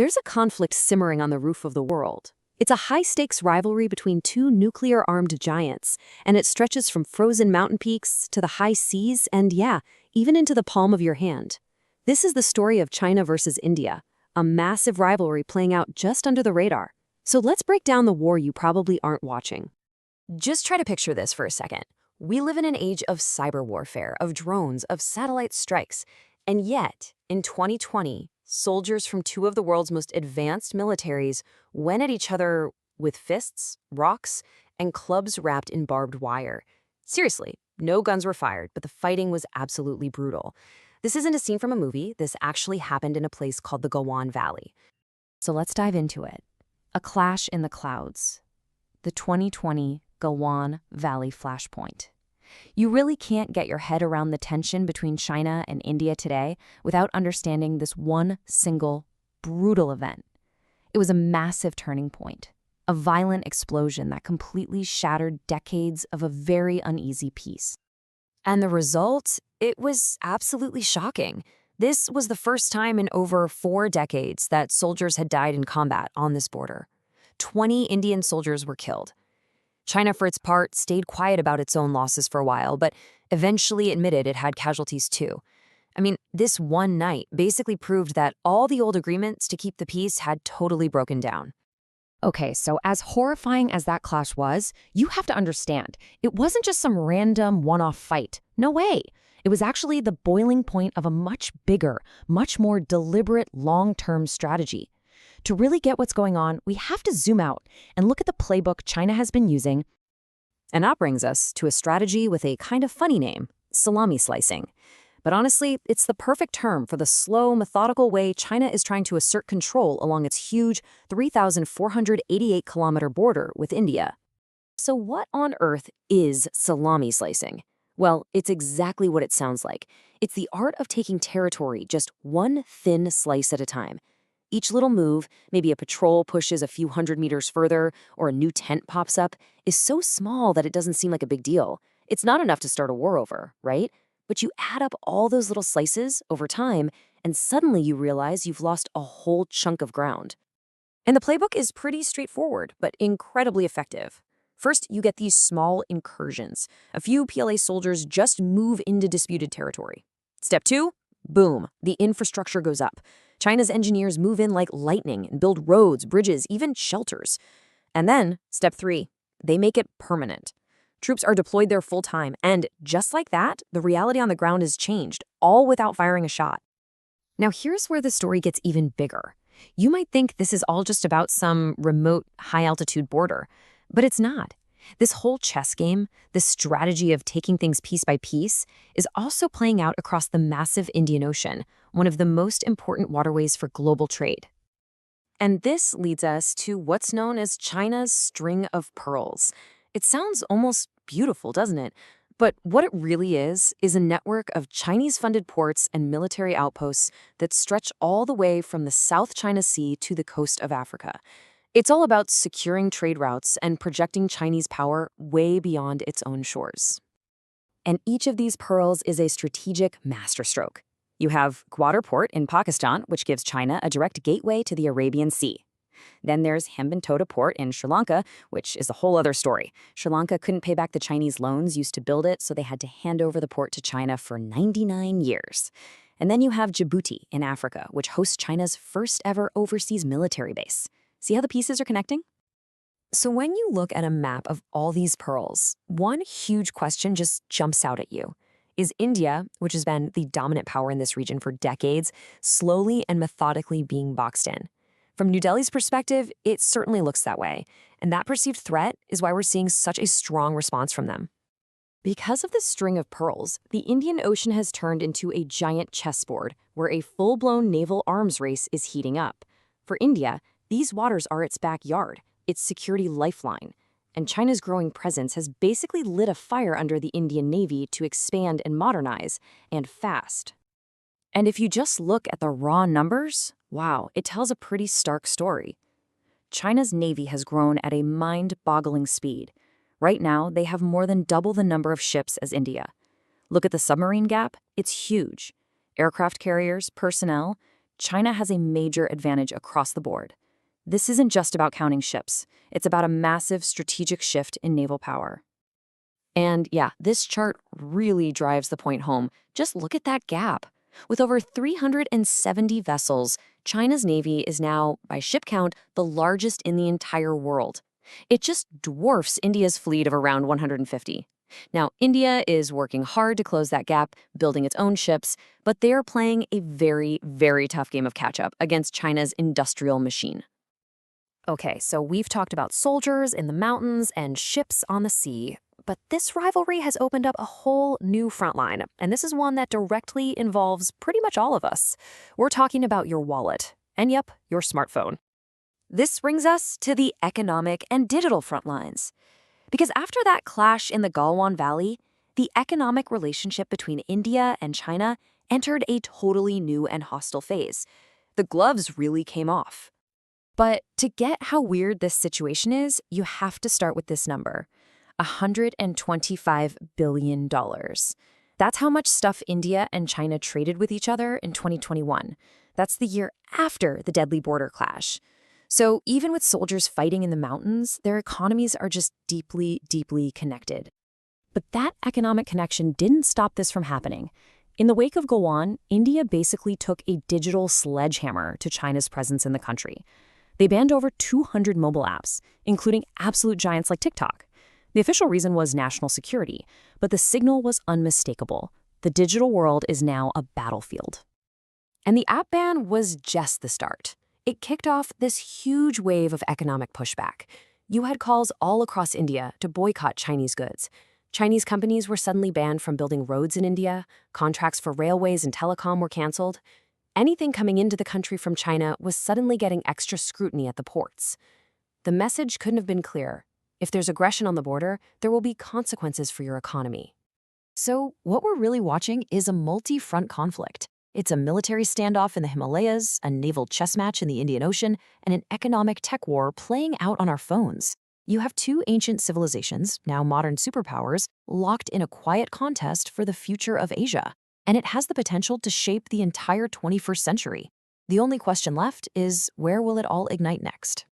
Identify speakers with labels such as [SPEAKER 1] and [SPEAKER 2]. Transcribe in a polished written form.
[SPEAKER 1] There's a conflict simmering on the roof of the world. It's a high-stakes rivalry between two nuclear-armed giants, and it stretches from frozen mountain peaks to the high seas and, yeah, even into the palm of your hand. This is the story of China versus India, a massive rivalry playing out just under the radar. So let's break down the war you probably aren't watching. Just try to picture this for a second. We live in an age of cyber warfare, of drones, of satellite strikes, and yet, in 2020, soldiers from two of the world's most advanced militaries went at each other with fists, rocks, and clubs wrapped in barbed wire. Seriously, no guns were fired, but the fighting was absolutely brutal. This isn't a scene from a movie. This actually happened in a place called the Galwan Valley. So let's dive into it. A clash in the clouds. The 2020 Galwan Valley flashpoint. You really can't get your head around the tension between China and India today without understanding this one single, brutal event. It was a massive turning point, a violent explosion that completely shattered decades of a very uneasy peace. And the result? It was absolutely shocking. This was the first time in over 4 decades that soldiers had died in combat on this border. 20 Indian soldiers were killed. China, for its part, stayed quiet about its own losses for a while, but eventually admitted it had casualties too. I mean, this one night basically proved that all the old agreements to keep the peace had totally broken down. Okay, so as horrifying as that clash was, you have to understand, it wasn't just some random one-off fight. No way. It was actually the boiling point of a much bigger, much more deliberate long-term strategy. To really get what's going on, we have to zoom out and look at the playbook China has been using. And that brings us to a strategy with a kind of funny name, salami slicing. But honestly, it's the perfect term for the slow, methodical way China is trying to assert control along its huge 3,488-kilometer border with India. So what on earth is salami slicing? Well, it's exactly what it sounds like. It's the art of taking territory just one thin slice at a time. Each little move, maybe a patrol pushes a few hundred meters further or a new tent pops up, is so small that it doesn't seem like a big deal. It's not enough to start a war over, right? But you add up all those little slices over time, and suddenly you realize you've lost a whole chunk of ground. And the playbook is pretty straightforward, but incredibly effective. First, you get these small incursions. A few PLA soldiers just move into disputed territory. Step 2, boom, the infrastructure goes up. China's engineers move in like lightning and build roads, bridges, even shelters. And then, step 3, they make it permanent. Troops are deployed there full time, and just like that, the reality on the ground is changed, all without firing a shot. Now here's where the story gets even bigger. You might think this is all just about some remote, high-altitude border, but it's not. This whole chess game, this strategy of taking things piece by piece, is also playing out across the massive Indian Ocean, one of the most important waterways for global trade. And this leads us to what's known as China's string of pearls. It sounds almost beautiful, doesn't it? But what it really is a network of Chinese-funded ports and military outposts that stretch all the way from the South China Sea to the coast of Africa. It's all about securing trade routes and projecting Chinese power way beyond its own shores. And each of these pearls is a strategic masterstroke. You have Gwadar Port in Pakistan, which gives China a direct gateway to the Arabian Sea. Then there's Hambantota Port in Sri Lanka, which is a whole other story. Sri Lanka couldn't pay back the Chinese loans used to build it, so they had to hand over the port to China for 99 years. And then you have Djibouti in Africa, which hosts China's first ever overseas military base. See how the pieces are connecting? So when you look at a map of all these pearls, one huge question just jumps out at you. Is India, which has been the dominant power in this region for decades, slowly and methodically being boxed in? From New Delhi's perspective, it certainly looks that way, and that perceived threat is why we're seeing such a strong response from them. Because of this string of pearls, the Indian Ocean has turned into a giant chessboard where a full-blown naval arms race is heating up. For India, these waters are its backyard, its security lifeline, and China's growing presence has basically lit a fire under the Indian Navy to expand and modernize, and fast. And if you just look at the raw numbers, wow, it tells a pretty stark story. China's Navy has grown at a mind-boggling speed. Right now, they have more than double the number of ships as India. Look at the submarine gap, it's huge. Aircraft carriers, personnel,
[SPEAKER 2] China has a major advantage across the board. This isn't just about counting ships. It's about a massive strategic shift in naval power.
[SPEAKER 1] And yeah, this chart really drives the point home. Just look at that gap. With over 370 vessels, China's navy is now, by ship count, the largest in the entire world. It just dwarfs India's fleet of around 150. Now, India is working hard to close that gap, building its own ships, but they are playing a very, very tough game of catch-up against China's industrial machine.
[SPEAKER 2] Okay, so we've talked about soldiers in the mountains and ships on the sea, but this rivalry has opened up a whole new front line, and this is one that directly involves pretty much all of us. We're talking about your wallet, and yep, your smartphone. This brings us to the economic and digital front lines. Because after that clash in the Galwan Valley, the economic relationship between India and China entered a totally new and hostile phase. The gloves really came off. But to get how weird this situation is, you have to start with this number, $125 billion. That's how much stuff India and China traded with each other in 2021. That's the year after the deadly border clash. So even with soldiers fighting in the mountains, their economies are just deeply, deeply connected. But that economic connection didn't stop this from happening. In the wake of Galwan, India basically took a digital sledgehammer to China's presence in the country. They banned over 200 mobile apps, including absolute giants like TikTok. The official reason was national security, but the signal was unmistakable. The digital world is now a battlefield. And the app ban was just the start. It kicked off this huge wave of economic pushback. You had calls all across India to boycott Chinese goods. Chinese companies were suddenly banned from building roads in India. Contracts for railways and telecom were canceled. Anything coming into the country from China was suddenly getting extra scrutiny at the ports. The message couldn't have been clearer. If there's aggression on the border, there will be consequences for your economy. So what we're really watching is a multi-front conflict. It's a military standoff in the Himalayas, a naval chess match in the Indian Ocean, and an economic tech war playing out on our phones. You have two ancient civilizations, now modern superpowers, locked in a quiet contest for the future of Asia. And it has the potential to shape the entire 21st century. The only question left is, where will it all ignite next?